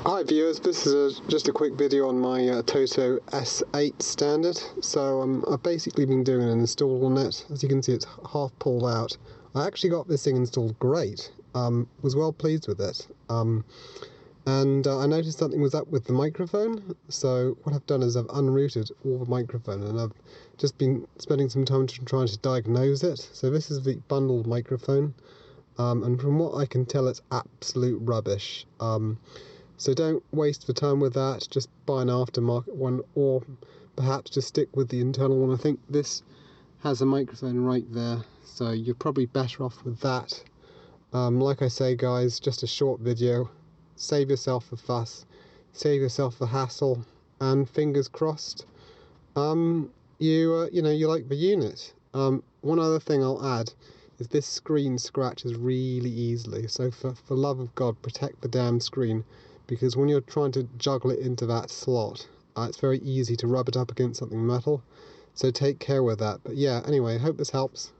Hi viewers, this is just a quick video on my Atoto S8 Standard. So I've basically been doing an install on it. As you can see, it's half pulled out. I actually got this thing installed great, was well pleased with it. I noticed something was up with the microphone, so what I've done is I've unrouted all the microphone and I've just been spending some time trying to diagnose it. So this is the bundled microphone, and from what I can tell it's absolute rubbish. So don't waste the time with that, just buy an aftermarket one, or perhaps just stick with the internal one. I think this has a microphone right there, so you're probably better off with that. Like I say guys, just a short video. Save yourself the fuss, save yourself the hassle, and fingers crossed you like the unit. One other thing I'll add is this screen scratches really easily, so for love of God, protect the damn screen, because when you're trying to juggle it into that slot, it's very easy to rub it up against something metal, so take care with that. But yeah, anyway, I hope this helps.